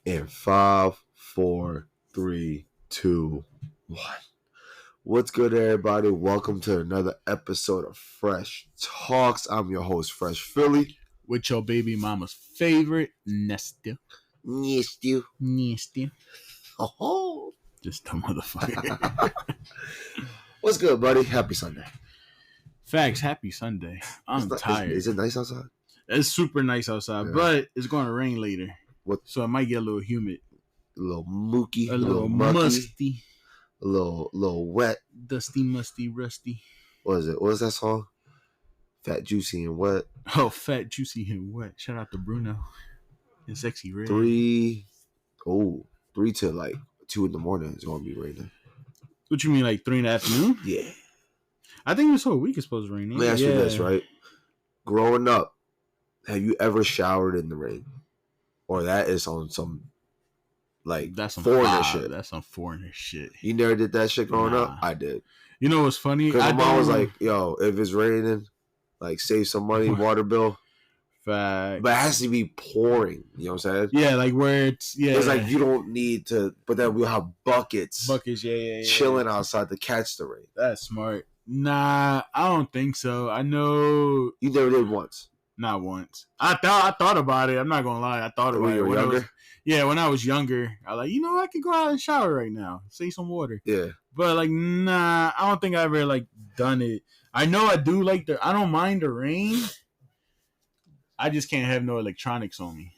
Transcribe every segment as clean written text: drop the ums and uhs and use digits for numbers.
In 5, 4, 3, 2, 1. What's good, everybody? Welcome to another episode of Fresh Talks. I'm your host, Fresh Philly. With your baby mama's favorite, Nesto. Nesto. Oh, just a motherfucker. What's good, buddy? Happy Sunday. Facts. Happy Sunday. I'm tired. Is it nice outside? It's super nice outside, but it's going to rain later. So it might get a little humid. A little mooky. A little musty. A little wet. Dusty, musty, rusty. What is it? What is that song? Fat, Juicy, and Wet. Oh, Fat, Juicy, and Wet. Shout out to Bruno and Sexy Red. 3 to like 2 in the morning is going to be raining. What you mean, like 3 in the afternoon? Yeah. I think this whole week is supposed to rain. Let me ask you this, right? Growing up, have you ever showered in the rain? Or that is on some, like, that's some foreigner shit. That's some foreigner shit. You never did that shit growing up? I did. You know what's funny? Because my mom was like, yo, if it's raining, like, save some money, water bill. Fact. But it has to be pouring. You know what I'm saying? Yeah, like where it's, It's like you don't need to, but then we'll have buckets. Yeah. Chilling outside to catch the rain. That's smart. Nah, I don't think so. I know. You never did once? Not once. I thought about it. I'm not going to lie. I thought about it. When you were younger? When I was younger, I was like, I could go out and shower right now. Save some water. Yeah. But, like, nah, I don't think I ever, like, done it. I know I do like I don't mind the rain. I just can't have no electronics on me.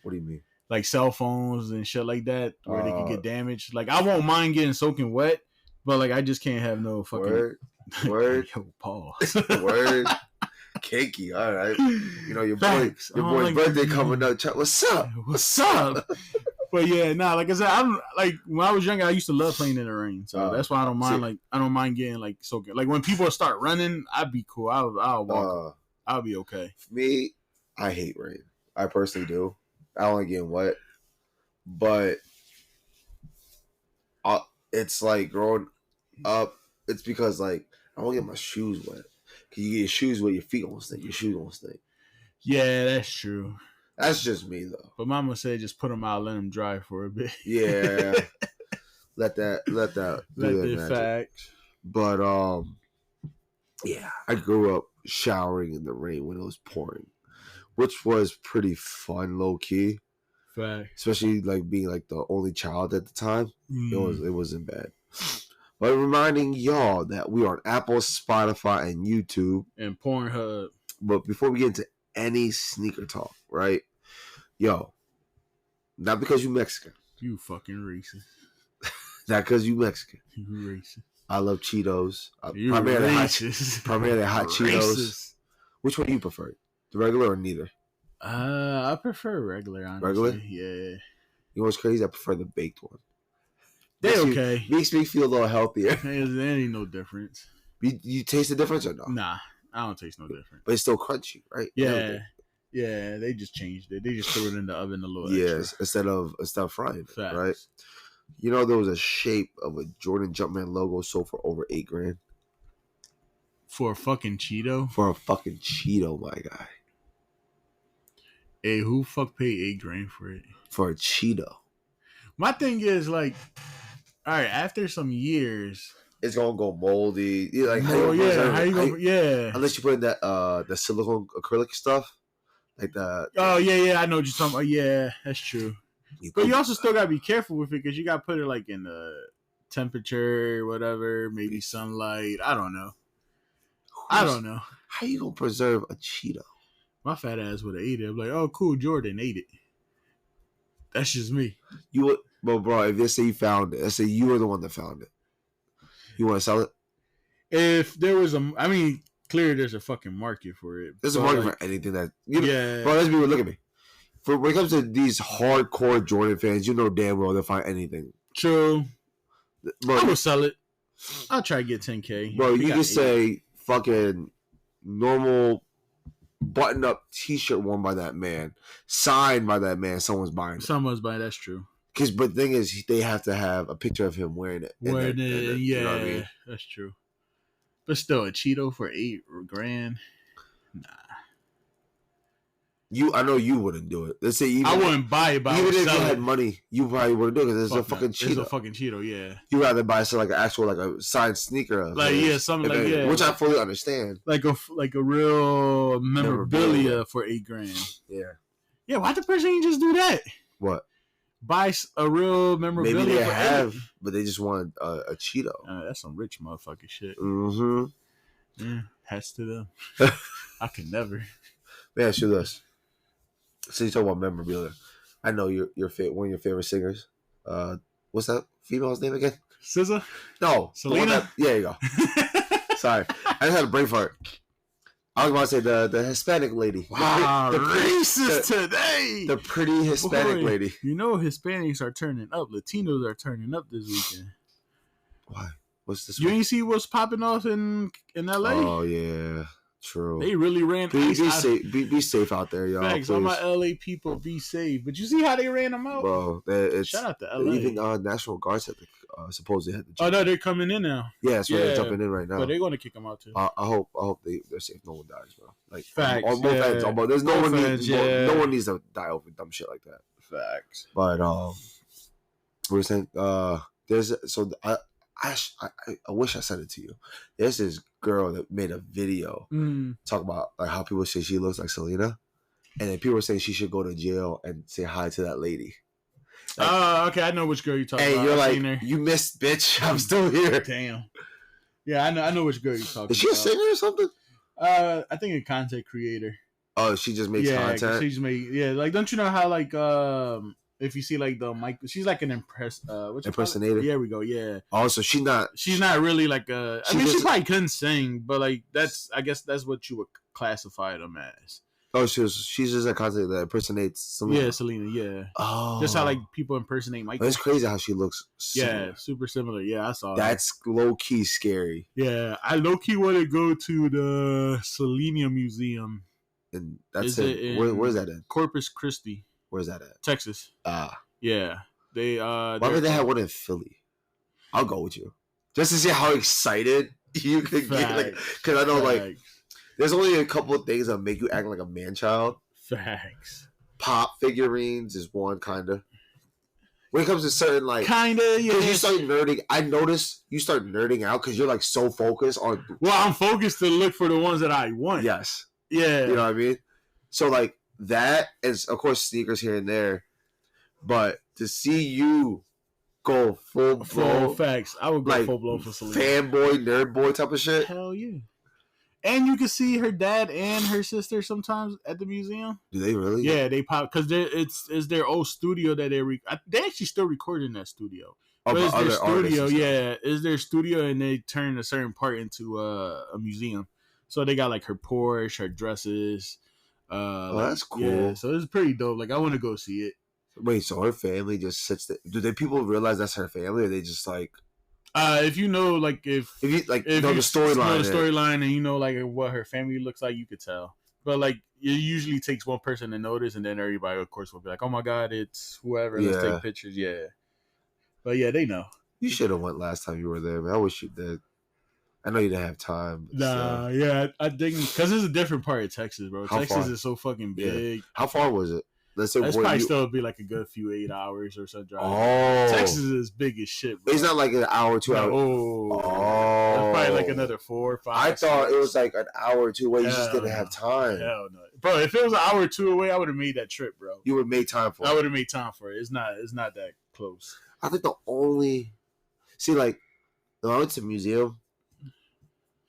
What do you mean? Like cell phones and shit like that, where they could get damaged. Like, I won't mind getting soaking wet, but, like, I just can't have no fucking... Word. Yo, Paul. Word. Cakey. All right. You know, your boy's birthday coming up. What's up? What's up? But yeah, like I said, I'm like, when I was younger, I used to love playing in the rain. So that's why I don't mind. I don't mind getting like soaking. Like when people start running, I'd be cool. I'll walk. I'll be okay. For me, I hate rain. I personally do. I don't like getting wet. But it's like growing up, it's because like I don't get my shoes wet. Cause you get your shoes wet, your feet won't stink. Your shoes won't stink. Yeah, that's true. That's just me though. But Mama said just put them out, let them dry for a bit. Yeah, let that do that facts. But yeah, I grew up showering in the rain when it was pouring, which was pretty fun, low key. Fact. Especially like being like the only child at the time. It wasn't bad. But reminding y'all that we are on Apple, Spotify, and YouTube. And Pornhub. But before we get into any sneaker talk, right? Yo, not because you Mexican. You fucking racist. Not because you Mexican. You racist. I love Cheetos. Primarily hot Cheetos. Which one do you prefer? The regular or neither? I prefer regular, honestly. Regular? Yeah. You know what's crazy? I prefer the baked one. They're okay. Makes me feel a little healthier. There ain't no difference. You taste the difference or no? Nah, I don't taste no difference. But it's still crunchy, right? Yeah. Yeah, they just changed it. They just threw it in the oven a little extra. Instead of frying it, Facts. Right? You know there was a shape of a Jordan Jumpman logo sold for over $8,000. For a fucking Cheeto? For a fucking Cheeto, my guy. Hey, who fuck paid $8,000 for it? For a Cheeto. My thing is like, all right, after some years, it's gonna go moldy. You're like, unless you put in that the silicone acrylic stuff, like the. Oh yeah, I know what you're talking about. Yeah, that's true. But you also still gotta be careful with it because you gotta put it like in the temperature, whatever, maybe sunlight. I don't know. How you gonna preserve a Cheeto? My fat ass would have ate it. I'm like, oh, cool, Jordan ate it. That's just me. You would, bro. If they say you found it, let's say you were the one that found it. You want to sell it? If there was clearly there's a fucking market for it. There's a market for anything that. Bro, let's be real. Look at me. When it comes to these hardcore Jordan fans, you know damn well they'll find anything. True. Bro, I will sell it. I'll try to get $10,000. Bro, you just say fucking normal button-up T-shirt worn by that man, signed by that man. Someone's buying it. That's true. But the thing is, they have to have a picture of him wearing it. Yeah, you know what I mean? That's true. But still, a Cheeto for $8,000, nah. I know you wouldn't do it. Let's say even I wouldn't buy it, but even if you had money, you probably wouldn't do it because it's a fucking Cheeto. It's a fucking Cheeto, yeah. You rather buy some like an actual like a signed sneaker, Something like which I fully understand. Like a real memorabilia for $8,000. Yeah. Why the person ain't just do that? What? Buy a real memorabilia. Maybe they have, but they just want a Cheeto. That's some rich motherfucking shit. Mm-hmm. Yeah, hats to them. I can never. Man, shoot this. So you talk about memorabilia. I know one of your favorite singers. What's that female's name again? SZA? No. Selena? Yeah, you go. Sorry. I just had a brain fart. I was about to say the Hispanic lady. Wow, racist today. The pretty Hispanic lady. You know Hispanics are turning up. Latinos are turning up this weekend. Why? What's this? You ain't see what's popping off in LA? Oh, yeah. True. They really ran be safe. Be safe out there, y'all. Facts. All my LA people, be safe. But you see how they ran them out? Bro, shout out to LA. Even National Guards had supposedly had to jump. Oh, no, they're coming in now. Yeah, so they're jumping in right now. But they're going to kick them out, too. I hope they're safe. No one dies, bro. Like, facts. On both ends. There's no one needs to die over dumb shit like that. Facts. But, we're saying, I wish I sent it to you. There's this girl that made a video talk about like how people say she looks like Selena, and then people are saying she should go to jail and say hi to that lady. Like, okay, I know which girl you're talking about. Hey, you're like, you missed, bitch. I'm still here. Damn. Yeah, I know which girl you're talking about. Is she a singer or something? I think a content creator. Oh, she just makes content. She just like, don't you know how like if you see like the mic, she's like an impersonator. There we go. Yeah. Oh, so she's not really like she probably couldn't sing, but like I guess that's what you would classify them as. Oh, she's just a content that impersonates Selena. Yeah, Selena. Yeah. Oh, just how like people impersonate Michael. It's crazy how she looks. Similar. Yeah, super similar. Yeah, I saw that's low key scary. Yeah, I low key want to go to the Selena Museum. And that's it. Where's that in? Corpus Christi. Where's that at? Texas. Yeah. They why would they have one in Philly? I'll go with you. Just to see how excited you could get. Like, because I know like there's only a couple of things that make you act like a man child. Facts. Pop figurines is one kinda. When it comes to certain like kinda, yeah. Because you start nerding. I notice you start nerding out because you're like so focused on. Well, I'm focused to look for the ones that I want. Yes. Yeah. You know what I mean? So like that is of course sneakers here and there, but to see you go full facts, I would go like, full blown for Selena. Fanboy, nerd boy type of shit. Hell yeah. And you can see her dad and her sister sometimes at the museum. Do they really? Yeah, they pop because it's their old studio that they actually still record in that studio. Oh, but it's their studio, yeah. It's their studio, and they turn a certain part into a museum. So they got like her Porsche, her dresses. That's cool. Yeah, so it's pretty dope. Like I want to go see it. Wait, so her family just sits there? Do people realize that's her family, or they just like? If you know, like if you know the storyline, and you know like what her family looks like, you could tell. But like it usually takes one person to notice, and then everybody, of course, will be like, "Oh my god, it's whoever." Let's take pictures. Yeah, but yeah, they know. You should have went last time you were there, man. I wish you did. I know you didn't have time. Nah, yeah, I think because it's a different part of Texas, bro. Texas is so fucking big. Yeah. How far was it? Let's say that's probably still be like a good few 8 hours or so driving. Oh, Texas is big as shit, bro. It's not like an hour, 2 hours. Oh, that's probably like another 4 or 5. I thought it was like an hour or two away. You just didn't have time. Hell no, bro. If it was an hour or two away, I would have made that trip, bro. You would have made time for it. I would have made time for it. It's not that close. I think when I went to museum,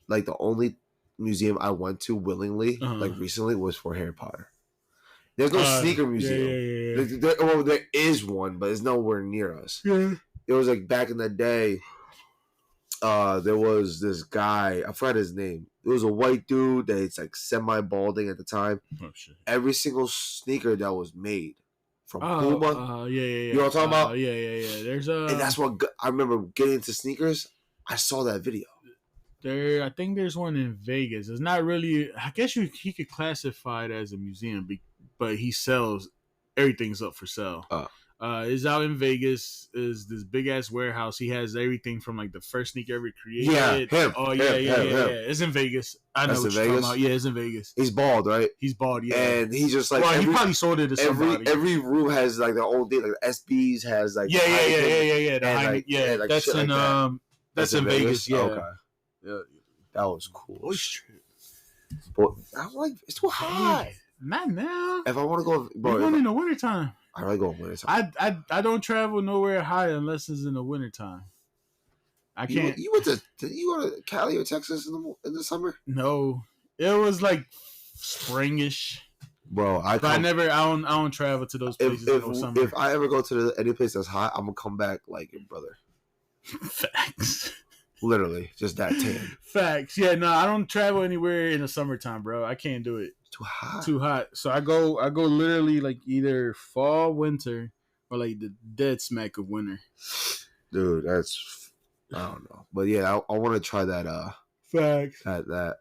like the only museum I went to willingly, like recently, was for Harry Potter. There's no sneaker museum. Yeah. There is one, but it's nowhere near us. Yeah. It was like back in the day. There was this guy. I forgot his name. It was a white dude that it's like semi-balding at the time. Oh shit! Every single sneaker that was made from Puma. You know what I'm talking about? Yeah. There's and that's what I remember getting into sneakers. I saw that video. I think there's one in Vegas. It's not really. I guess he could classify it as a museum, but he sells everything's up for sale. Is out in Vegas. Is this big ass warehouse? He has everything from like the first sneaker ever created. Yeah, him. Oh yeah. It's in Vegas. I know That's what in you're talking Vegas? about. Yeah, it's in Vegas. He's bald, right? He's bald. Yeah, and he's just like he probably sold it to somebody. Every room has like their own thing. Like the SBs has like yeah. like, That's in like that's in Vegas. Yeah. Okay. Yeah, that was cool. But I'm like, it's too hot. Not now. If I want to go, we're going in the wintertime. I really go in wintertime. I don't travel nowhere high unless it's in the wintertime. I can't. You go to Cali or Texas in the summer? No, it was like springish. Bro, I don't travel to those places in the summer. If I ever go to any place that's hot, I'm gonna come back like your brother. Facts. Literally, just that tan. Facts. Yeah, no, I don't travel anywhere in the summertime, bro. I can't do it. Too hot. So I go literally like either fall, winter, or like the dead smack of winter. Dude, that's I don't know, but yeah, I want to try that. Facts. That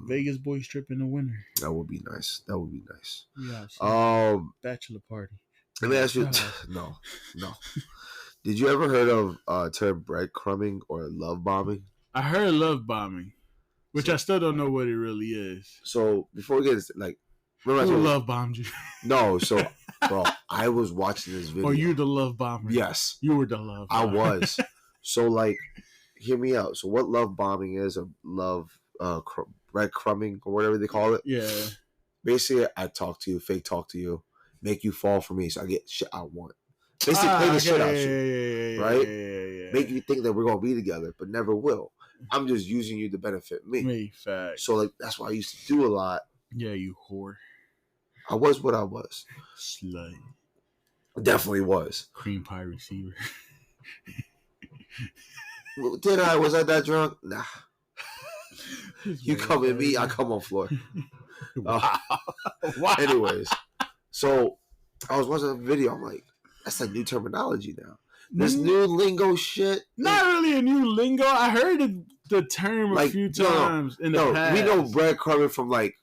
Vegas boys trip in the winter. That would be nice. Yeah. Bachelor party. Let me ask you. No. Did you ever heard of term breadcrumbing or love bombing? I heard love bombing, which I still don't know what it really is. So before we get this, like, remember who love bombed you? No, so bro, I was watching this video. Or you the love bomber? Yes, you were the love bomber. I was. So like, hear me out. So what love bombing is, or love breadcrumbing or whatever they call it? Yeah. Basically, I talk to you, fake talk to you, make you fall for me, so I get shit I want. Basically, play the shit out you, right? Yeah. Make you think that we're gonna be together, but never will. I'm just using you to benefit me. Facts. So like, that's why I used to do a lot. Yeah, you whore. I was what I was. Slut. Definitely was. Cream pie receiver. Did I? Was I that drunk? Nah. You come at me, I come on floor. Wow. Anyways, so I was watching a video. I'm like, that's a new terminology now. This new lingo shit. Not really a new lingo. I heard the term like, a few times in the past. We know breadcrumbing from like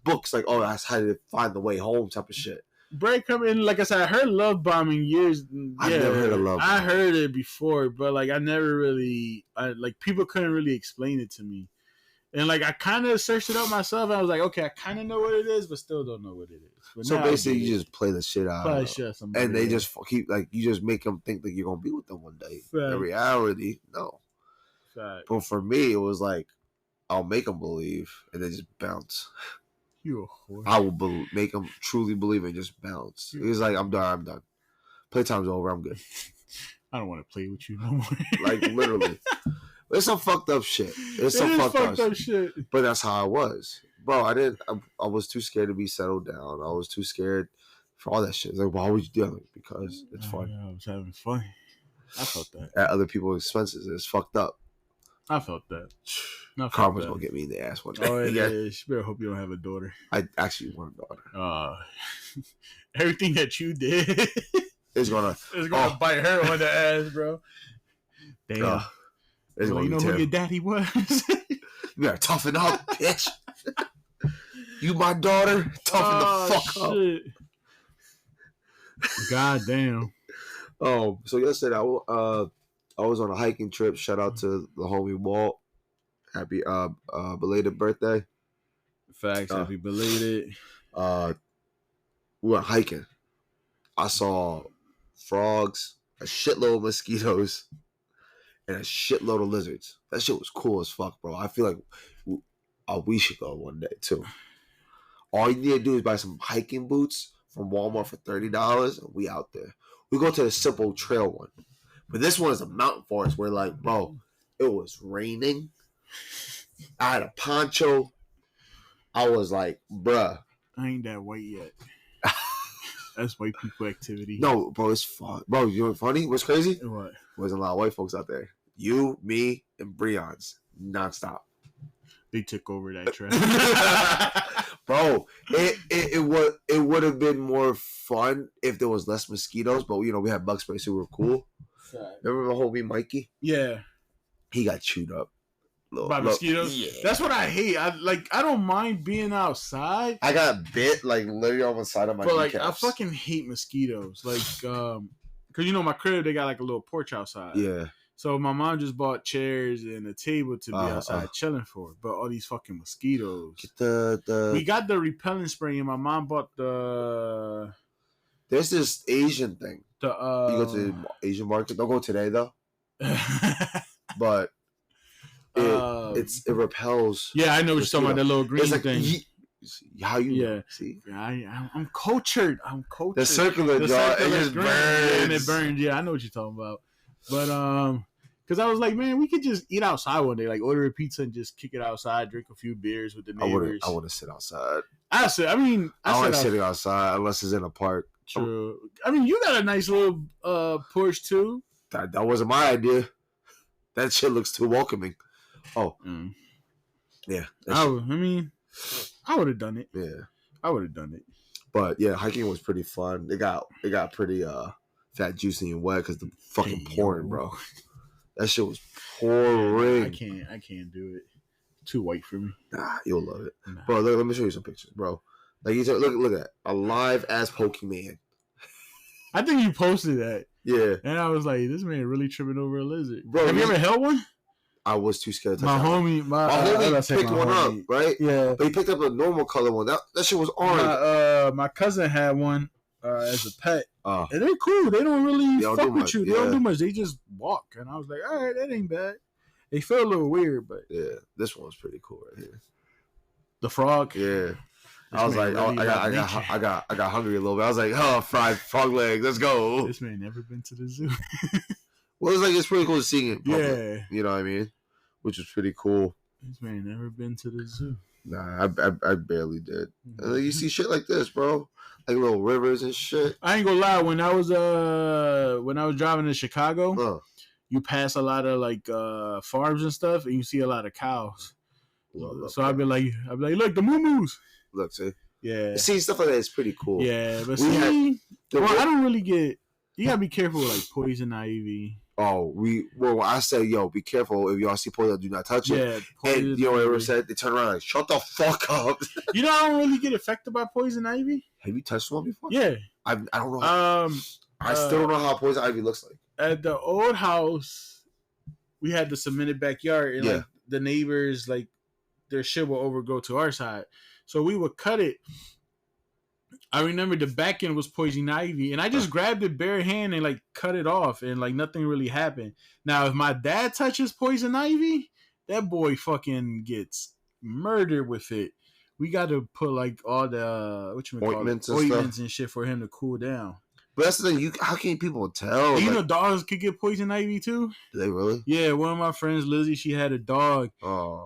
books, like, oh, that's how to find the way home type of shit. Breadcrumbing, like I said, I heard love bombing years. I've never heard of love bombing. I heard it before, but like I never really, people couldn't really explain it to me. And like I kind of searched it up myself, and I was like, okay, I kind of know what it is, but still don't know what it is. But so basically, you just play the shit out, and they just keep you just make them think that you're gonna be with them one day. Fact. In reality, no. Fact. But for me, it was like I'll make them believe, and they just bounce. You a whore. I will make them truly believe and just bounce. It's like I'm done. Playtime's over. I'm good. I don't want to play with you no more. Like literally. It's some fucked up shit. It's some fucked up shit. But that's how I was. Bro, I was too scared to be settled down. I was too scared for all that shit. It's like, why would you do it? Because it's fun. Yeah, I was having fun. I felt that. At other people's expenses. It's fucked up. I felt that. Karma's gonna get me in the ass one day. Oh, yeah. You better hope you don't have a daughter. I actually want a daughter. Everything that you did is gonna bite her on the ass, bro. Damn. You know who your daddy was? You better toughen up, bitch. You my daughter? Toughen the fuck shit. Up. God damn. So yesterday I was on a hiking trip. Shout out to the homie Walt. Happy belated birthday. Facts, happy belated. We went hiking. I saw frogs, a shitload of mosquitoes, and a shitload of lizards. That shit was cool as fuck, bro. I feel like we should go one day too. All you need to do is buy some hiking boots from Walmart for $30, and we out there. We go to the simple trail one, but this one is a mountain forest where, like, bro, it was raining. I had a poncho. I was like, bruh, I ain't that white yet. That's white people activity. No, bro, it's fun. Bro, you know what's funny? What's crazy? What? Wasn't a lot of white folks out there. You, me, and Breon's nonstop. They took over that track. Bro, it would have been more fun if there was less mosquitoes, but you know, we had bug spray, so we were cool. Remember my homie Mikey? Yeah. He got chewed up. By mosquitoes? Yeah. That's what I hate. I don't mind being outside. I got bit like literally on the side of my kneecaps. I fucking hate mosquitoes. Cause my crib, they got like a little porch outside. Yeah. So my mom just bought chairs and a table to be outside chilling for. But all these fucking mosquitoes. We got the repellent spray and my mom bought the... There's this Asian thing. You go to the Asian market. Don't go today though. But it repels. Yeah, I know what you're talking about. That little green thing. How you know? See? I'm cultured. The circular jar, it just burns. And it burns. Yeah, I know what you're talking about. But because I was like, man, we could just eat outside one day, like order a pizza and just kick it outside, drink a few beers with the neighbors. I want to sit outside. I like sitting outside unless it's in a park. True. I mean, you got a nice little porch too. That wasn't my idea. That shit looks too welcoming. Oh, yeah. I would have done it. Yeah, I would have done it. But yeah, hiking was pretty fun. It got pretty fat, juicy, and wet because the fucking pouring, bro. That shit was pouring. I can't do it. Too white for me. Nah, you'll love it, bro. Look, let me show you some pictures, bro. Like you said, look at that. A live ass Pokemon. I think you posted that. Yeah. And I was like, this man really tripping over a lizard. Bro, have you ever held one? I was too scared to touch my homie picked one up, right? Yeah. But he picked up a normal color one. That shit was orange. My cousin had one as a pet. And they're cool. They don't really fuck with you. They don't do much. They just walk. And I was like, all right, that ain't bad. They feel a little weird, but yeah, this one's pretty cool right here. The frog. Yeah. I was like, I got hungry a little bit. I was like, oh, fried frog legs, let's go. This man never been to the zoo. Well, it's pretty cool to see it. Yeah. You know what I mean? Which was pretty cool. This man never been to the zoo. Nah, I barely did. And then you see shit like this, bro. Like little rivers and shit. I ain't gonna lie. When I was driving to Chicago, you pass a lot of like farms and stuff, and you see a lot of cows. So I'd be like, look, the moo-moos. Look, see? Yeah. See, stuff like that is pretty cool. Yeah, but I don't really get... You gotta be careful with, like, poison ivy. Oh, I say, yo, be careful. If y'all see poison, do not touch it. Yeah, and you know what ever said? They turn around like, shut the fuck up. You know, I don't really get affected by poison ivy. Have you touched one before? Yeah. I don't know. I still don't know how poison ivy looks like. At the old house, we had the cemented backyard, and like the neighbors, like, their shit will overgo to our side. So we would cut it. I remember the back end was poison ivy, and I just grabbed it bare hand and like cut it off, and like nothing really happened. Now, if my dad touches poison ivy, that boy fucking gets murdered with it. We got to put like all the ointments and shit for him to cool down. But that's the thing. How can people tell? And you know, dogs could get poison ivy too. Do they really? Yeah, one of my friends, Lizzie, she had a dog,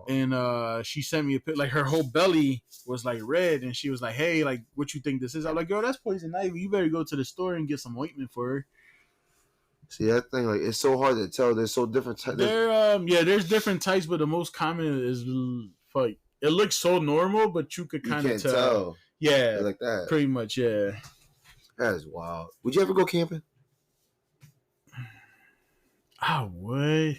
and she sent me a picture. Like her whole belly was like red, and she was like, "Hey, like, what you think this is?" I'm like, "Yo, that's poison ivy. You better go to the store and get some ointment for her." See, that thing, like, it's so hard to tell. There's so different types. There's different types, but the most common is like it looks so normal, but you could kind of tell. Yeah, like that. Pretty much, yeah. That is wild. Would you ever go camping? I would.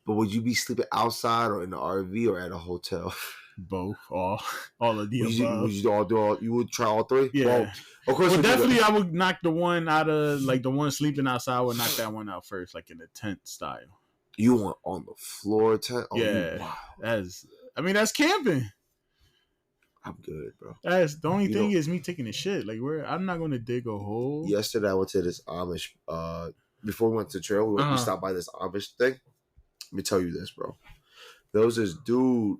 But would you be sleeping outside or in the RV or at a hotel? Both, all of the above. You would try all three? Yeah. Well, of course. Well, definitely, I would knock the one out of, like, the one sleeping outside. I would knock that one out first, like in a tent style. You want on the floor tent? Oh, yeah. Wow. That's camping. I'm good, bro. That's the only thing is me taking a shit. Like, I'm not going to dig a hole. Yesterday, I went to this Amish. Before we went to the trail, we stopped by this Amish thing. Let me tell you this, bro. There was this dude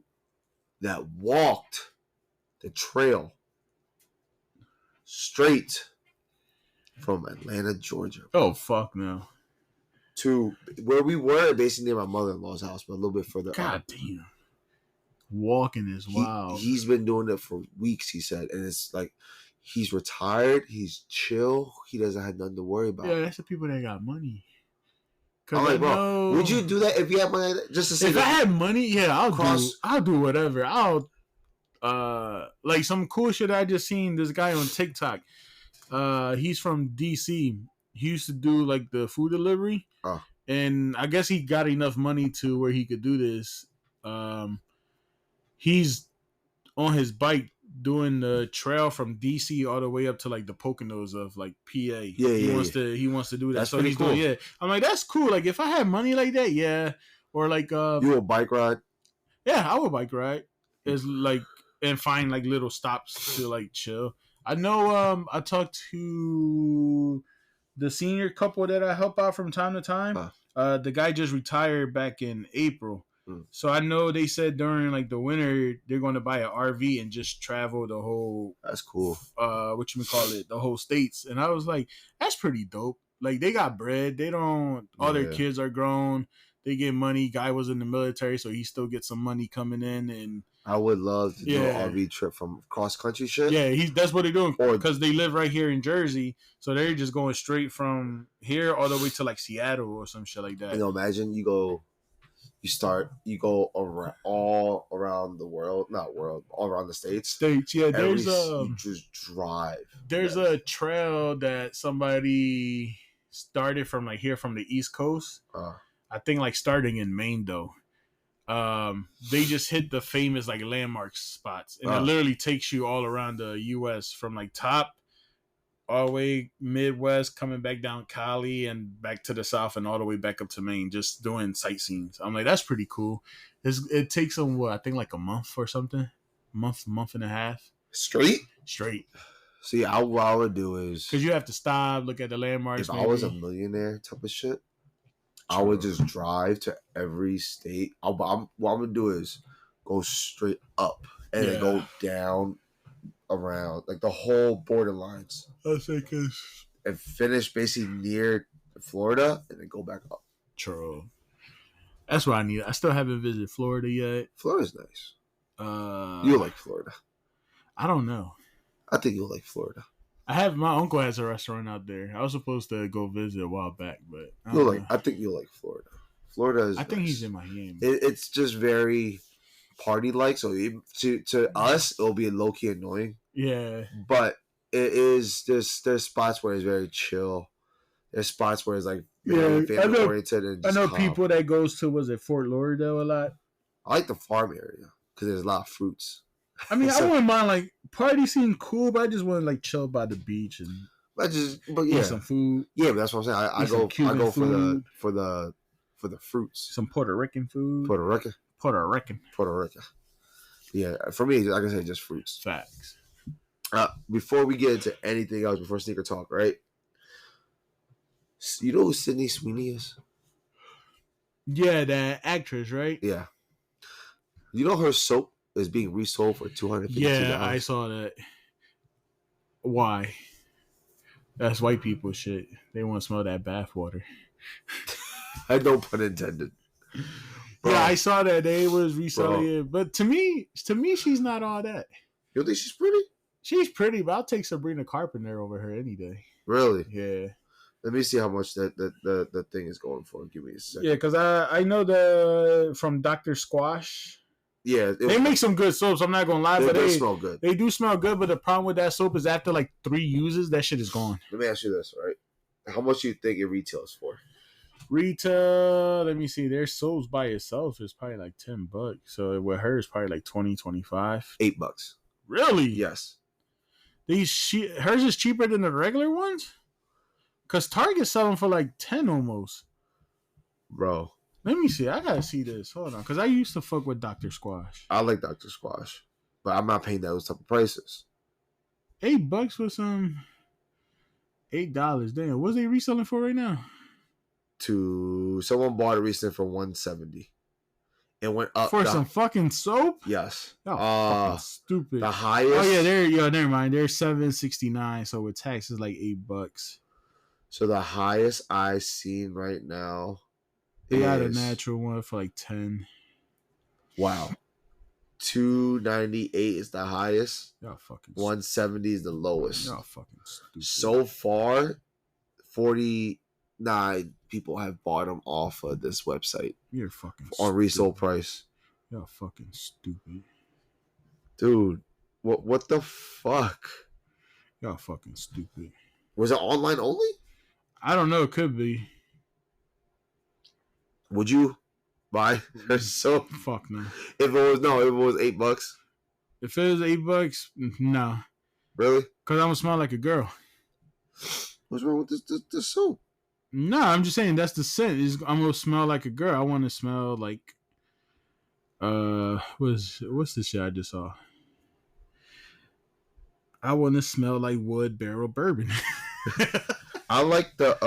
that walked the trail straight from Atlanta, Georgia. Oh, fuck no. To where we were, basically near my mother-in-law's house, but a little bit further. God damn. Walking is wild. He's been doing it for weeks, he said. And it's like, he's retired. He's chill. He doesn't have nothing to worry about. Yeah, that's the people that got money. I'm like, bro, would you do that if you had money? Just to say, if I had money, yeah, I'll do whatever. Like some cool shit I just seen. This guy on TikTok. He's from DC. He used to do like the food delivery, and I guess he got enough money to where he could do this. He's on his bike doing the trail from DC all the way up to like the Poconos of like PA. He wants to do that. That's so he's cool. doing I'm like, that's cool. Like if I had money like that, yeah. Or like you a bike ride? Yeah, I would bike ride. It's like and find like little stops to like chill. I know I talked to the senior couple that I help out from time to time. The guy just retired back in April. So I know they said during like the winter they're going to buy an RV and just travel the whole. That's cool. The whole states. And I was like, that's pretty dope. Like they got bread. They don't. All their kids are grown. They get money. Guy was in the military, so he still gets some money coming in. And I would love to do an RV trip from cross country shit. Yeah, that's what they're doing because they live right here in Jersey, so they're just going straight from here all the way to like Seattle or some shit like that. Imagine you go all around the world, all around the states. Yeah. You just drive. There's a trail that somebody started from like here from the East Coast. I think like starting in Maine though. They just hit the famous like landmark spots, and it literally takes you all around the U.S. from like top all the way Midwest, coming back down Cali and back to the South, and all the way back up to Maine, just doing sightseeing. I'm like, that's pretty cool. It takes them I think like a month or something, month and a half straight. See, what I would do is because you have to stop, look at the landmarks. If I was a millionaire type of shit, I would just drive to every state. What I'm gonna do is go straight up and then go down around like the whole borderlines. And finish basically near Florida and then go back up. True. That's what I need. I still haven't visited Florida yet. Florida's nice. You'll like Florida. I don't know. I think you'll like Florida. My uncle has a restaurant out there. I was supposed to go visit a while back, but I think you'll like Florida. Florida is. I think he's in Miami. It's just very party like. So to us, it'll be low key annoying. Yeah, but it is. There's spots where it's very chill. There's spots where it's like family oriented. And I know people that goes to Fort Lauderdale a lot. I like the farm area because there's a lot of fruits. I mean, I wouldn't mind like party scene cool, but I just want to like chill by the beach and eat some food. Yeah, but that's what I'm saying. I go for the fruits. Some Puerto Rican food. Puerto Rican. Yeah, for me, like I said, just fruits. Facts. Before we get into anything else, before sneaker talk, right? You know who Sydney Sweeney is? Yeah, that actress, right? Yeah. You know her soap is being resold for $250. Yeah, I saw that. Why? That's white people shit. They want to smell that bath water. I no pun intended. Bro. Yeah, I saw that they was reselling it, but to me, she's not all that. You think she's pretty? She's pretty, but I'll take Sabrina Carpenter over her any day. Really? Yeah. Let me see how much the thing is going for. Give me a second. Yeah, because I know from Dr. Squash. Yeah, they make some good soaps. I'm not gonna lie, but they smell good. They do smell good, but the problem with that soap is after like 3 uses, that shit is gone. Let me ask you this, right? How much do you think it retails for? Retail, let me see. Their soaps by itself is probably like $10. So with hers, probably like 20, 25. $8. Really? Yes. Hers is cheaper than the regular ones? Because Target's selling for like 10 almost. Bro. Let me see. I gotta see this. Hold on. Because I used to fuck with Dr. Squash. I like Dr. Squash. But I'm not paying those type of prices. $8 for some... $8. Damn. What's they reselling for right now? Someone bought it recently for $170. It went up for some fucking soap. Yes. Oh, fucking stupid. The highest. Oh yeah, never mind. They're $7.69. So with tax is like $8. So the highest I seen right now. They got a natural one for like 10. Wow. $298 is the highest. Y'all fucking. $170 is the lowest. Y'all fucking stupid. So far, 49 people have bought them off of this website. You're fucking on resale price. Y'all fucking stupid, dude. What the fuck? Y'all fucking stupid. Was it online only? I don't know. It could be. Would you Why? So Fuck no. if it was $8. If it was $8, no. Really? Cause I'm gonna smell like a girl. What's wrong with this soap? No, I'm just saying that's the scent. I'm gonna smell like a girl. I want to smell like what's the shit I just saw? I want to smell like wood barrel bourbon. I like the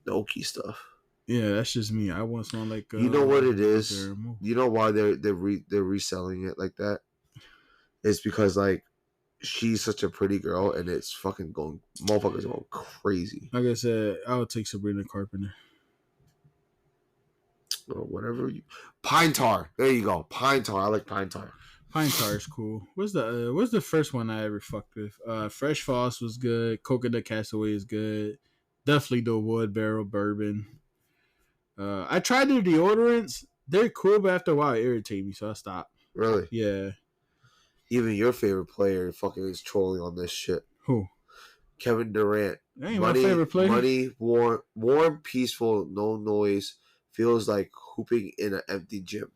oaky stuff. Yeah, that's just me. I want to smell like you know what it is? You know why they're reselling it like that? It's because like she's such a pretty girl and it's fucking motherfuckers going crazy. Like I said, I would take Sabrina Carpenter. Or whatever. Pine tar. There you go. Pine tar. I like pine tar. Pine tar is cool. What's the first one I ever fucked with? Fresh Foss was good. Coconut Castaway is good. Definitely the wood barrel bourbon. I tried the deodorants. They're cool, but after a while it irritated me, so I stopped. Really? Yeah. Even your favorite player fucking is trolling on this shit. Who? Kevin Durant. That ain't my favorite player. Money, warm, peaceful, no noise. Feels like hooping in an empty gym.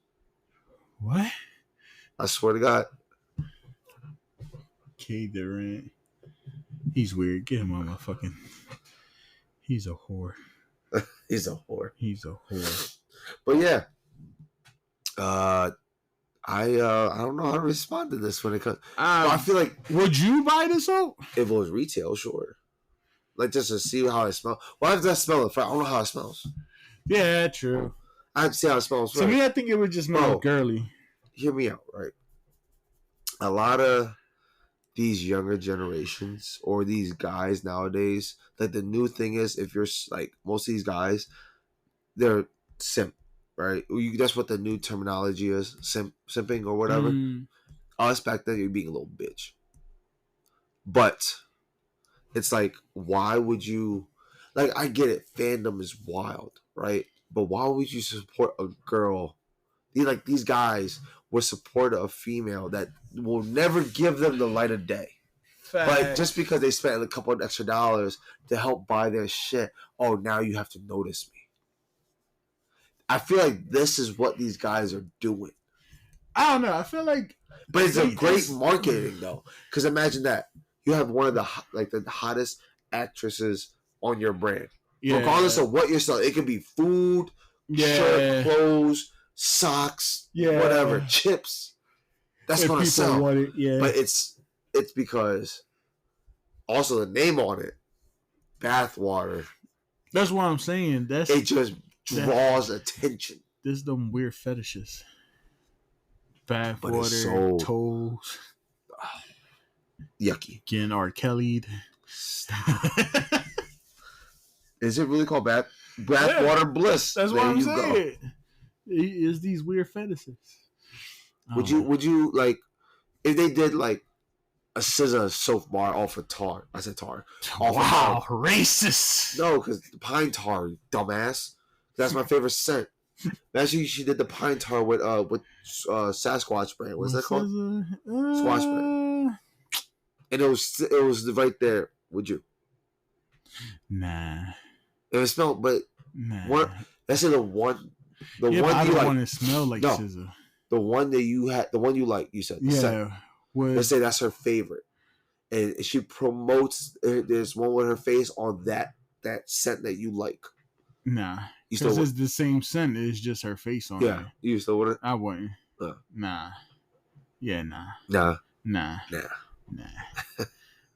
What? I swear to God. K Durant. He's weird. Get him on my fucking. He's a whore. He's a whore. He's a whore. But yeah. I don't know how to respond to this when it comes. I feel like would you buy this soap? If it was retail, sure. Like just to see how it smells. Why does that smell? I don't know how it smells. Yeah, true. I have to see how it smells. To me, I think it would just smell girly. Hear me out, right? A lot of these younger generations or these guys nowadays, like the new thing is, if you're like most of these guys, they're simp, right? That's what the new terminology is, simping or whatever. Us back then, you're being a little bitch. But it's like, why would you? Like, I get it, fandom is wild, right? But why would you support a girl? These guys will support a female that will never give them the light of day. Fact. But just because they spent a couple of extra dollars to help buy their shit, oh, now you have to notice me. I feel like this is what these guys are doing. I don't know. I feel like, but it's a great marketing though, because imagine that you have one of the hottest actresses on your brand, regardless of what you're selling. It could be food, shirt, clothes, socks, whatever, chips. That's if gonna sell. Want it, but it's because also the name on it, bathwater. That's what I'm saying. It just draws attention. There's them weird fetishes. Bathwater, toes. Yucky. Getting R. Kelly'd. Is it really called bathwater bliss? That's what I'm saying. It's these weird fetishes. Would you like if they did like a scissor soap bar off of tar? I said tar. Wow, racist. No, because the pine tar, dumbass. That's my favorite scent. Imagine she did the pine tar with Sasquatch brand. What's that called? Squatch brand. And it was right there. Would you? Nah. It smelled, but nah. That's the one. The one I you don't like. Want to smell like scissor. The one that you had, the one you like. You said. Let's say that's her favorite, and she promotes. There's one with her face on that scent that you like. Nah. Because it's the same scent. It's just her face on it. Yeah. You still want it? I wouldn't. Nah. Yeah, nah. Nah. Nah.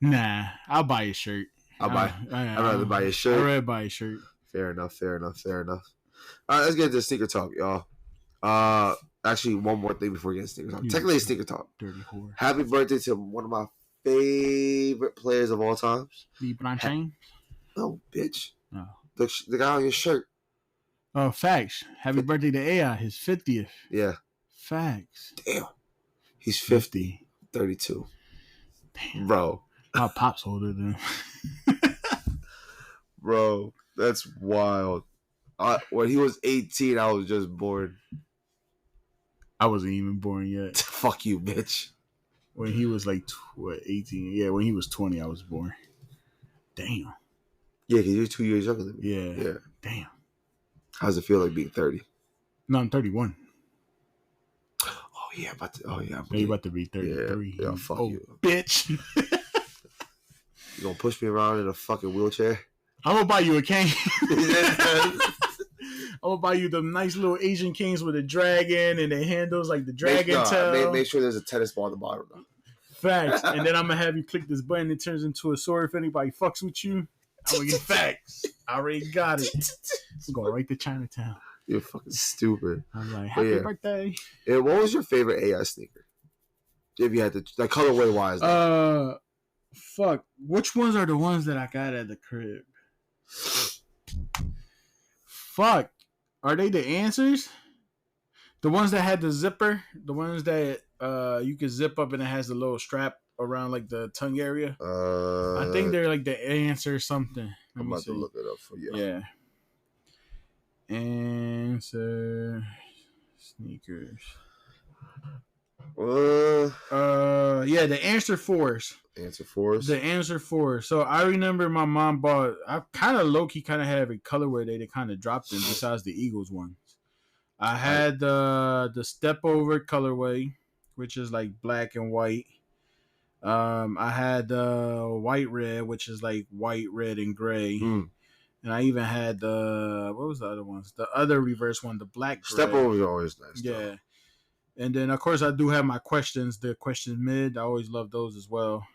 Nah. I'll buy a shirt. I'd rather buy a shirt. I'd rather buy a shirt. Fair enough. All right, let's get into sneaker talk, y'all. Actually, one more thing before we get into sneaker talk. Technically, it's sneaker talk. Dirty whore. Happy birthday to one of my favorite players of all times. LeBron James? No, bitch. No. The guy on your shirt. Oh, facts. Happy birthday to AI, his 50th. Yeah. Facts. Damn. He's 50. 32. Damn. Bro. My pop's older than him. Bro, that's wild. When he was 18, I was just born. I wasn't even born yet. Fuck you, bitch. When he was like 18. Yeah, when he was 20, I was born. Damn. Yeah, because you're 2 years younger than me. Yeah. Damn. How's it feel like being 30? No, I'm 31. Oh yeah, You about to be 33. Yeah, fuck you, bitch. You gonna push me around in a fucking wheelchair? I'm gonna buy you a cane. I'm gonna buy you them nice little Asian canes with a dragon and the handles like the dragon tail. Make sure there's a tennis ball at the bottom though. Facts. And then I'm gonna have you click this button. It turns into a sword. If anybody fucks with you, I'm gonna get facts. I already got it. I'm going right to Chinatown. You're fucking stupid. I'm like, happy birthday. Yeah, what was your favorite AI sneaker? If you had to, like, colorway wise. Fuck. Which ones are the ones that I got at the crib? Fuck. Are they the answers? The ones that had the zipper? The ones that you can zip up and it has the little strap around like the tongue area? I think they're like the answer something. I'm about to look it up for you. Yeah. Answer sneakers. Yeah, the answer 4s. Answer 4s? The answer 4. So I remember my mom bought, I kind of low-key kind of had every colorway they kind of dropped in besides the Eagles ones. I had the step over colorway, which is like black and white. I had the white red, which is like white, red, and gray. And I even had the, what was the other ones? The other reverse one, the black gray. Step over is always nice. Yeah. Though. And then, of course, I do have my questions, the question mid. I always love those as well.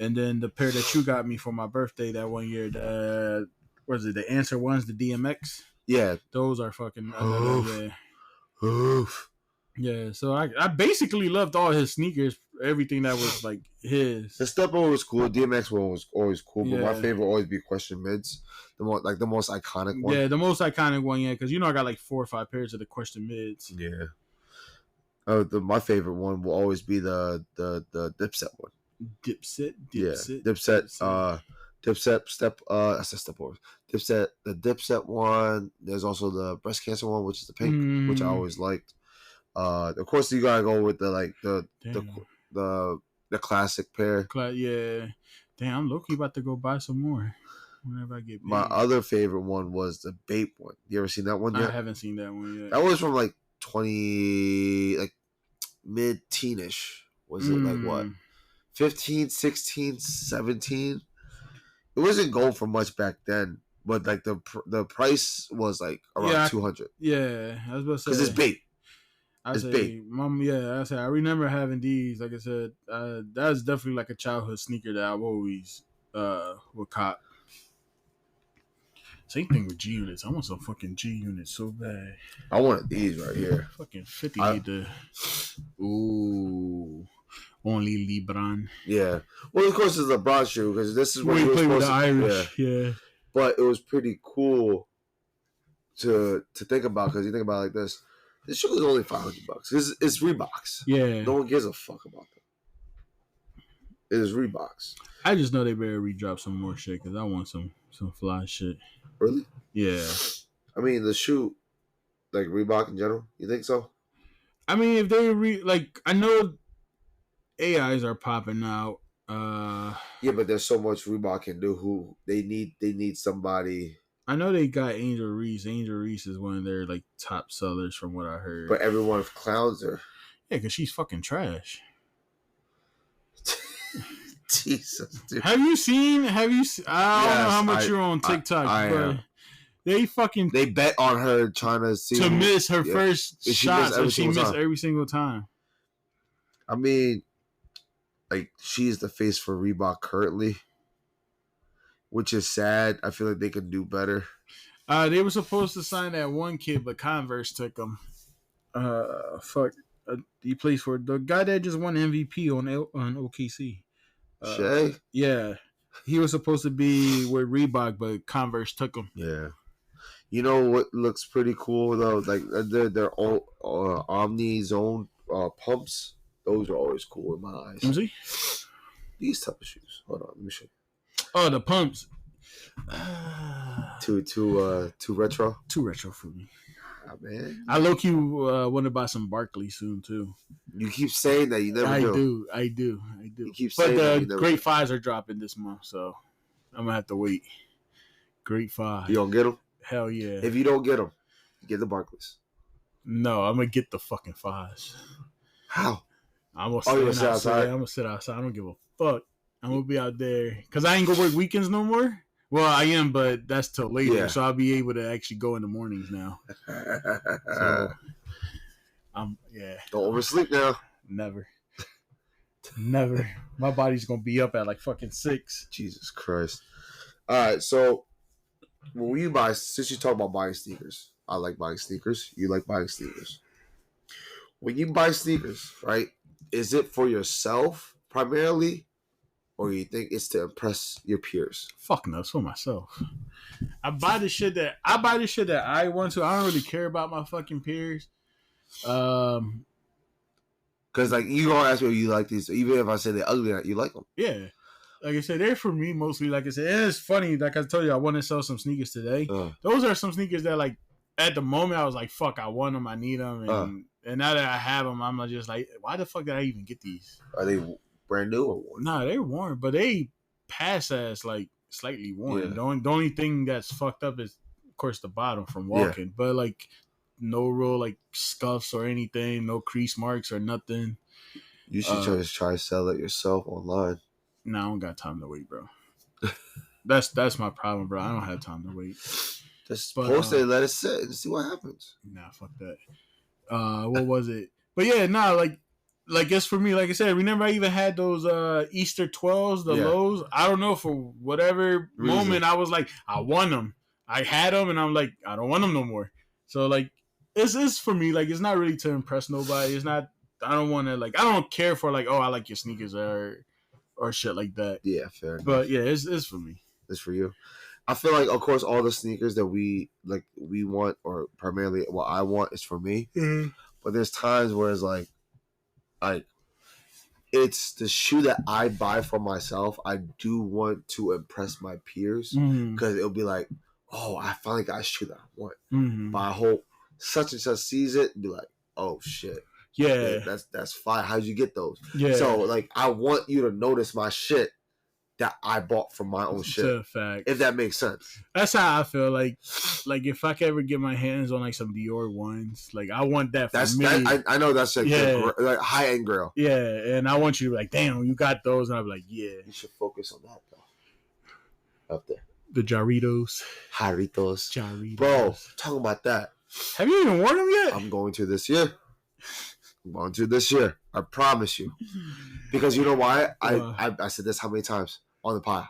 And then the pair that you got me for my birthday that one year, the answer ones, the DMX? Yeah. Those are fucking, yeah. So I basically loved all his sneakers, everything that was like his. The step over was cool. DMX one was always cool, but my favorite will always be question mids. The most iconic one. Yeah, the most iconic one, yeah, because I got like 4 or 5 pairs of the question mids. Yeah. My favorite one will always be the Dipset one. Dipset. Dipset step. I said step over. Dipset. The Dipset one. There's also the breast cancer one, which is the pink, which I always liked. Of course, you gotta go with the classic pair. Yeah. Damn, I'm low-key about to go buy some more whenever I get paid. My other favorite one was the Bape one. You ever seen that one yet? I haven't seen that one yet. That was from like 20, like mid-teenish. Was it like what? 15, 16, 17? It wasn't going for much back then, but like the price was like around 200. Yeah, I was about to say. Because it's Bape. I remember having these. Like I said, that's definitely like a childhood sneaker that I've always would cop. Same thing with G units. I want some fucking G units so bad. I wanted these right here. Fucking 50 need to. Ooh. Only LeBron. Yeah. Well, of course, it's a LeBron shoe because this is what he played with the Irish. Yeah. But it was pretty cool to think about because you think about it like this. This shoe is only $500. It's Reeboks. Yeah. No one gives a fuck about them. It is Reeboks. I just know they better redrop some more shit because I want some fly shit. Really? Yeah. I mean, the shoe, like Reebok in general, you think so? I mean, if they I know AIs are popping out. Yeah, but there's so much Reebok can do. Who they need somebody. I know they got Angel Reese. Angel Reese is one of their like top sellers from what I heard. But everyone clowns her. Yeah, because she's fucking trash. Jesus, dude. Have you seen? I don't know how much you're on TikTok, but they bet on her trying to see miss her first shot, and she missed every single time. I mean, like she's the face for Reebok currently, which is sad. I feel like they could do better. They were supposed to sign that one kid, but Converse took him. He plays for the guy that just won MVP on OKC. Shay? Yeah. He was supposed to be with Reebok, but Converse took him. Yeah. You know what looks pretty cool, though? Like, their own Omni Zone pumps. Those are always cool in my eyes. Let me see. These type of shoes. Hold on. Let me show you. Oh, the pumps. Too retro? Too retro for me. Man. I low-key want to buy some Barkley soon, too. You keep saying that. You never do. I do. You keep saying that. But the Great Fives are dropping this month, so I'm going to have to wait. Great Five. You don't get them? Hell yeah. If you don't get them, get the Barclays. No, I'm gonna get the fucking 5s. How? I'm gonna sit outside. I'm gonna sit outside. I don't give a fuck. I'm gonna be out there because I ain't gonna work weekends no more. Well, I am, but that's till later, so I'll be able to actually go in the mornings now. So, Don't oversleep now. Never. My body's gonna be up at like fucking 6. Jesus Christ. All right, so when you buy, since you talk about buying sneakers, I like buying sneakers. You like buying sneakers. When you buy sneakers, right? Is it for yourself primarily, or you think it's to impress your peers? Fuck no, it's for myself. I buy the shit that I want to. I don't really care about my fucking peers. Because like you gonna ask me if you like these, even if I say they're ugly, you like them. Yeah, like I said, they're for me mostly. Like I said, and it's funny. Like I told you, I want to sell some sneakers today. Those are some sneakers that like at the moment I was like, fuck, I want them, I need them, and now that I have them, I'm just like, why the fuck did I even get these? Are they brand new or worn? Nah, they're worn, but they pass as like slightly worn. Yeah. The only thing that's fucked up is, of course, the bottom from walking. Yeah. But like no real like scuffs or anything, no crease marks or nothing. You should just try to sell it yourself online. Nah, I don't got time to wait, bro. That's my problem, bro. I don't have time to wait. Just post it, let it sit, and see what happens. Nah, fuck that. What was it? But yeah, nah, like it's for me. Like I said, remember I even had those Easter 12s, the lows. I don't know, for whatever moment I was like, I want them. I had them, and I'm like, I don't want them no more. So like, it's for me. Like, it's not really to impress nobody. It's not. I don't want to like. I don't care for like, oh, I like your sneakers or shit like that. Yeah, fair enough. But yeah, it's for me. It's for you. I feel like, of course, all the sneakers that we want, or primarily what I want, is for me. Mm-hmm. But there's times where it's like it's the shoe that I buy for myself. I do want to impress my peers because it'll be like, oh, I finally got a shoe that I want. Mm-hmm. But I hope such and such sees it and be like, oh shit, yeah, that's fine. How'd you get those? Yeah. So like, I want you to notice my shit that I bought from my own shit. Fact. If that makes sense. That's how I feel. Like if I can ever get my hands on like some Dior ones, like I want that for me. I know that's like, like high end girl. Yeah, and I want you to be like, damn, you got those, and I'm like, yeah. You should focus on that though. Up there. The Jarritos. Bro, talking about that. Have you even worn them yet? I'm going to this year. I promise you. Because you know why? I said this how many times on the pod.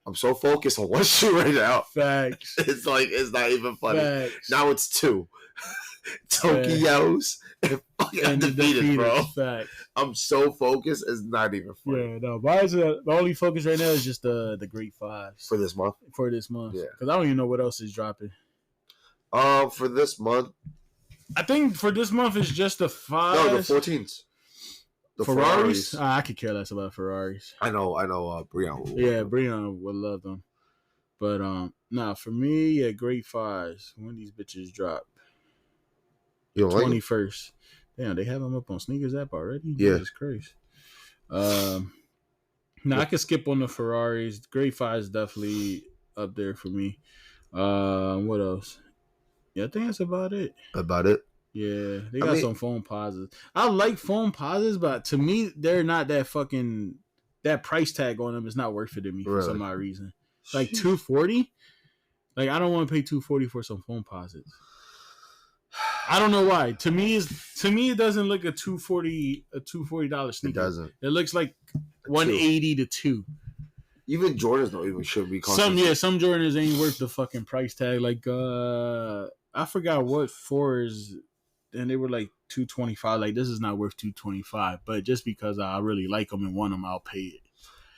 I'm so focused on one shoe right now. Facts. It's like, it's not even funny. Facts. Now it's 2. Tokios and fucking defeated, bro. Facts. I'm so focused, it's not even funny. Yeah, no. The only focus right now is just the Great 5s. For this month? Yeah. Because I don't even know what else is dropping. For this month, I think for this month it's just the 5s. No, the 14s. The Ferraris? I could care less about Ferraris. I know. Breon. Breon would love them. But for me, yeah, Great 5s. When these bitches drop, you don't 21st. Like damn, they have them up on Sneakers app already. Yeah, Jesus Christ. I could skip on the Ferraris. Great 5s definitely up there for me. What else? Yeah, I think that's about it. Yeah, they got some foam posits. I like foam posits, but to me, they're not that price tag on them is not worth it to me for some odd reason. Like $240, like I don't want to pay $240 for some foam posits. I don't know why. To me, it doesn't look a $240 sneaker. It doesn't. It looks like $180 to $2. Even Jordans don't even should be costing. Some Jordans ain't worth the fucking price tag. Like I forgot what 4s. And they were like $225. Like, this is not worth $225, but just because I really like them and want them, I'll pay it.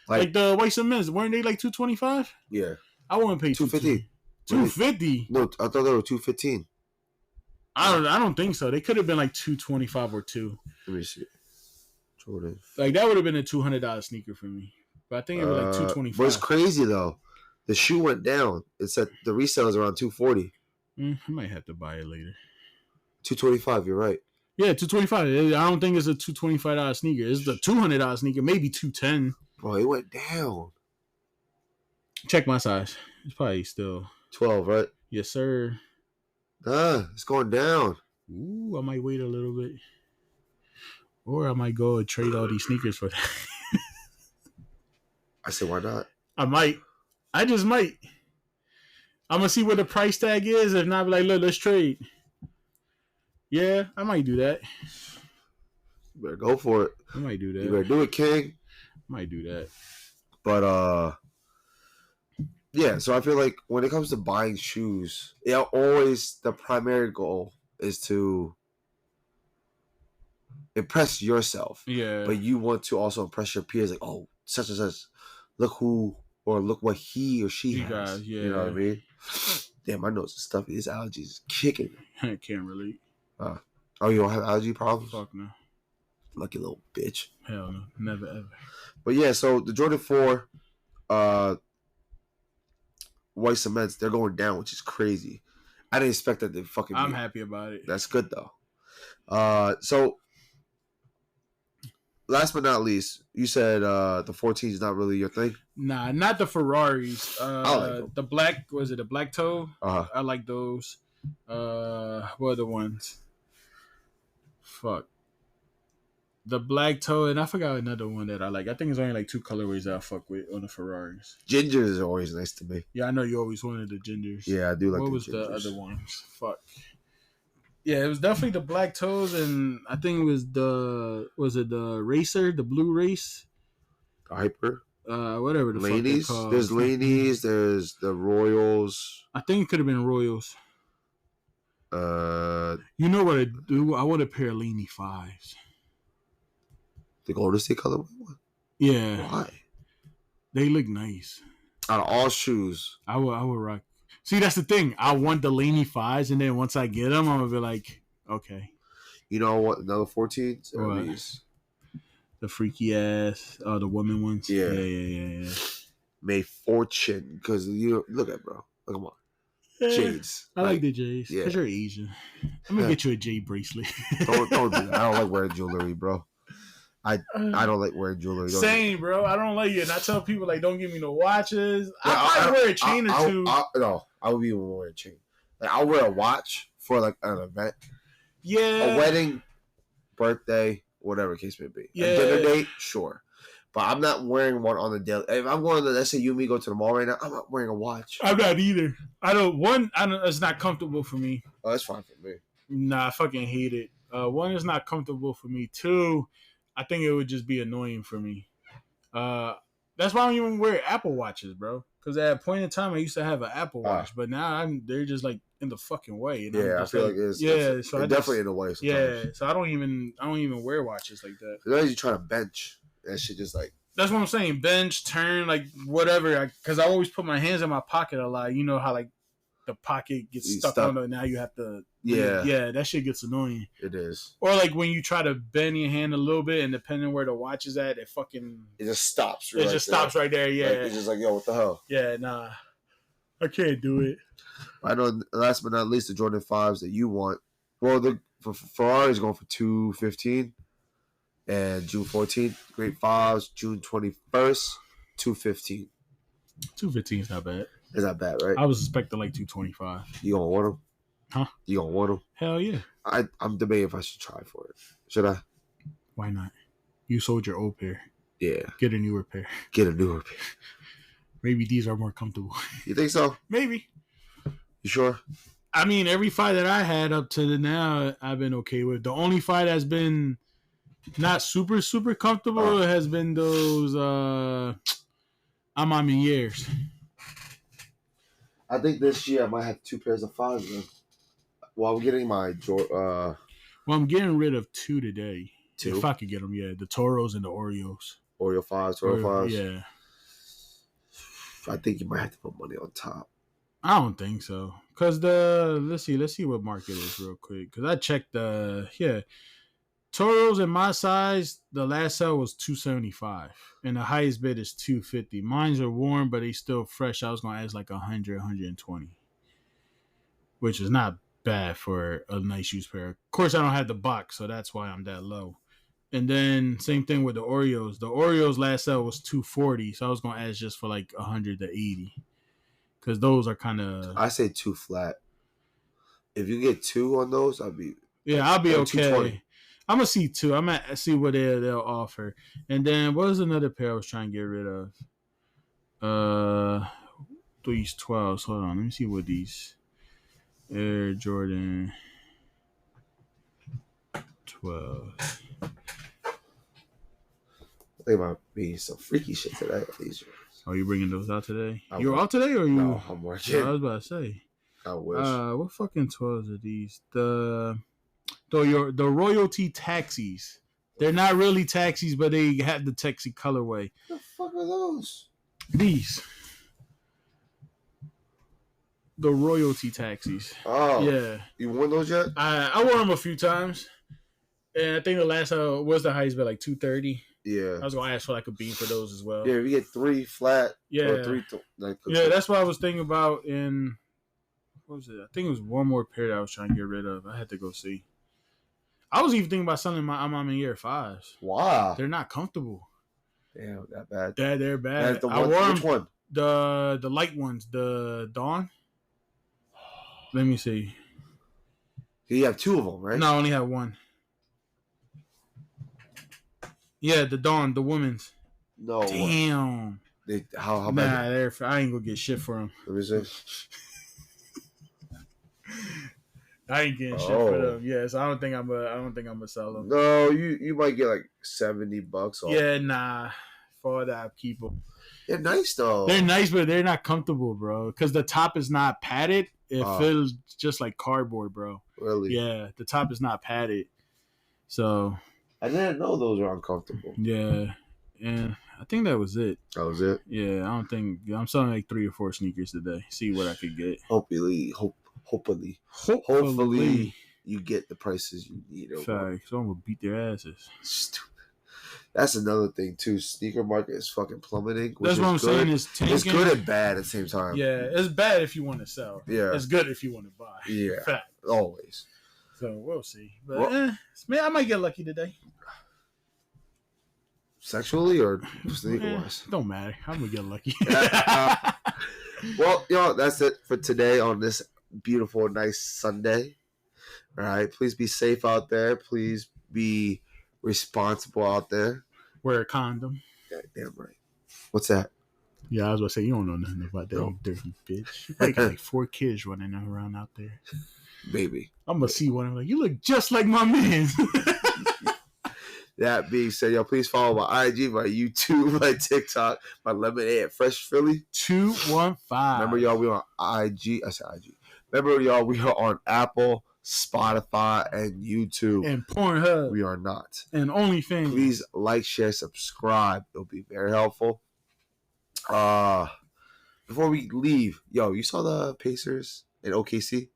Like the White Cements, weren't they like $225? Yeah, I wouldn't pay $250. $250? No, I thought they were $215. I don't think so. They could have been like $225 or $2. Let me see. Jordan. Like that would have been a $200 sneaker for me, but I think it was like $225. But it's crazy though. The shoe went down. It said the resale is around $240. I might have to buy it later. $225, you're right. Yeah, $225. I don't think it's a $225 sneaker. It's a $200 sneaker, maybe $210. Bro, it went down. Check my size. It's probably still 12, right? Yes, sir. It's going down. Ooh, I might wait a little bit. Or I might go and trade all these sneakers for that. I said, why not? I might. I just might. I'm going to see what the price tag is. If not, be like, look, let's trade. Yeah, I might do that. You better go for it. I might do that. You better do it, King. Might do that. But, yeah, so I feel like when it comes to buying shoes, always the primary goal is to impress yourself. Yeah. But you want to also impress your peers, like, oh, such and such, look who or look what he or she has. Guys, yeah. You know what I mean? Damn, my nose is stuffy. This allergy is kicking. I can't relate. Oh, you don't have allergy problems? Fuck no. Lucky little bitch. Hell no. Never ever. But yeah, so the Jordan 4 white cements, they're going down, which is crazy. I didn't expect that to fucking I'm happy about it. That's good though. So last but not least, you said the 14 is not really your thing. Nah, not the Ferraris. I like them. The black, was it a black toe? Uh-huh. I like those. What are the ones? Fuck. The black toe, and I forgot another one that I like. I think there's only like 2 colorways that I fuck with on the Ferraris. Gingers are always nice to me. Yeah, I know you always wanted the gingers. Yeah, I do like what the was gingers. the other ones? Fuck. Yeah, it was definitely the black toes, and I think it was the racer, the blue race? The Hyper. Whatever the Lanies. fuck they're called. There's Lanies, there's the Royals. I think it could have been Royals. You know what I do? I want a pair of Laney 5s. The Golden State colorway one? Yeah. Why? They look nice. Out of all shoes. I would rock. See, that's the thing. I want the Laney 5s, and then once I get them, I'm going to be like, okay. You know what? Another 14s? What? These. The freaky ass, the woman ones. Yeah. Yeah. Made fortune. Because you look at bro. Look, come on. Jades. I like the J's. Yeah. Because you're Asian. I'm going to get you a Jade bracelet. don't do that. I don't like wearing jewelry, bro. I don't like wearing jewelry. Same, bro. I don't like it. And I tell people, like, don't give me no watches. I'll wear a chain or two. No, I would even wear a chain. Like, I'll wear a watch for, like, an event. Yeah. A wedding, birthday, whatever case may be. Yeah. A dinner date, sure. But I'm not wearing one on the daily. If I'm going to, let's say you and me go to the mall right now, I'm not wearing a watch. I'm not either. It's not comfortable for me. Oh, that's fine for me. Nah, I fucking hate it. One, is not comfortable for me. Two, I think it would just be annoying for me. That's why I don't even wear Apple Watches, bro. Because at a point in time, I used to have an Apple Watch, but now they're just like in the fucking way. And yeah, I feel like it's definitely in the way. Sometimes. Yeah, so I don't even wear watches like that. Because you trying to bench, that shit just like. That's what I'm saying. Bench, turn, like whatever. Because I always put my hands in my pocket a lot. You know how like the pocket gets stuck on it. Now you have to. Yeah, that shit gets annoying. It is. Or like when you try to bend your hand a little bit, and depending where the watch is at, it just stops. It just stops right there. Yeah, like, it's just like, yo, what the hell? Yeah, nah, I can't do it. I know. Last but not least, the Jordan 5s that you want. Well, the Ferrari's going for $215, and June 14th, Great 5s, June 21st, $215. $215 is not bad. It's not bad, right? I was expecting like $225. You gonna want them? Huh? You gonna want them? Hell yeah. I'm debating if I should try for it. Should I? Why not? You sold your old pair. Yeah. Get a newer pair. Maybe these are more comfortable. You think so? Maybe. You sure? I mean, every fight that I had up to now, I've been okay with. The only fight that's been not super, super comfortable has been those years. I think this year I might have 2 pairs of 5s then. Well, I'm getting my Well, I'm getting rid of 2 today. 2? If I could get them, yeah. The Toros and the Oreos. Oreo 5s, Toro 5s? Yeah. I think you might have to put money on top. I don't think so. Because let's see what market is real quick. Because I checked Toros in my size, the last sale was $275. And the highest bid is $250. Mines are warm, but they still fresh. I was going to ask like $100, $120. Which is not bad for a nice used pair. Of course, I don't have the box, so that's why I'm that low. And then same thing with the Oreos. The Oreos last sale was $240, so I was gonna ask just for like $100 to $80. because those are kind of. I say 2 flat. If you get 2 on those, I'll be okay. I'm gonna see 2. I'm gonna see what they'll offer, and then what was another pair I was trying to get rid of? These 12s. Hold on, let me see what these Air Jordan 12. They might be some freaky shit today. These. Are you bringing those out today? You're out today, or you? No, I'm working. I was about to say. I wish. What fucking 12s are these? The royalty taxis. They're not really taxis, but they have the taxi colorway. What the fuck are those? These. The royalty taxis. Oh. Yeah. You won those yet? I wore them a few times. And I think the last was the highest bet like $230. Yeah. I was gonna ask for like a bean for those as well. Yeah, if you get 3 flat. Yeah. Or 3 that's what I was thinking about in what was it? I think it was one more pair that I was trying to get rid of. I had to go see. I was even thinking about selling my I'm in year 5s. Wow. They're not comfortable. Damn, that bad. They're bad. Which one? The light ones, the Dawn. Let me see. You have 2 of them, right? No, I only have one. Yeah, the Dawn, the women's. No. Damn. How bad? Nah, I ain't gonna get shit for them. Let me see. I ain't getting shit for them. Yes, I don't think I'm gonna sell them. No, you might get like $70 off. Yeah, nah. For that, keep them. They're nice though. They're nice, but they're not comfortable, bro. Because the top is not padded. It feels just like cardboard, bro. Really? Yeah, the top is not padded. So I didn't know those were uncomfortable. Yeah, and I think that was it. That was it? Yeah, I don't think I'm selling like 3 or 4 sneakers today. See what I could get. Hopefully, you get the prices you need. Facts. So I'm gonna beat their asses. Stupid. That's another thing too. Sneaker market is fucking plummeting. That's what I'm saying. It's tanking. It's good and bad at the same time. Yeah, it's bad if you want to sell. Yeah, it's good if you want to buy. Yeah, Facts. Always. So we'll see. But man, I might get lucky today. Sexually or sneaker wise? Don't matter. I'm gonna get lucky. Well, that's it for today on this beautiful, nice Sunday. All right. Please be safe out there. Please be responsible out there. Wear a condom. God damn right. What's that? Yeah, I was about to say, you don't know nothing about that, you dirty bitch. You probably got like 4 kids running around out there. Baby. I'm going to see one. I'm like, you look just like my man. That being said, please follow my IG, my YouTube, my TikTok, my Lemonade Fresh Philly. 215. Remember, y'all, we are on IG. I said IG. Remember, y'all, we are on Apple, Spotify, and YouTube. And Pornhub. We are not. And OnlyFans. Please like, share, subscribe. It'll be very helpful. Before we leave, you saw the Pacers in OKC?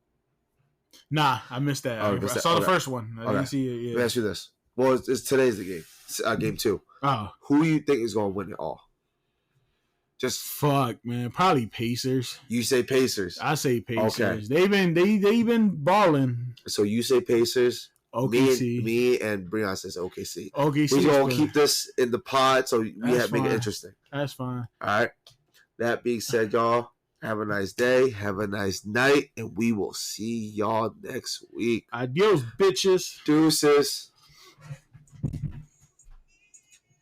Nah, I missed that. I saw the first one. I didn't see it yet. Let me ask you this. Well, it's today's the game. Game 2. Oh. Who do you think is going to win it all? Just fuck, man. Probably Pacers. You say Pacers. I say Pacers. Okay. They've been balling. So you say Pacers. OKC. Me and Breon says OKC. OKC. We're going to keep this in the pod so we make it interesting. That's fine. All right. That being said, y'all, have a nice day. Have a nice night. And we will see y'all next week. Adios, bitches. Deuces.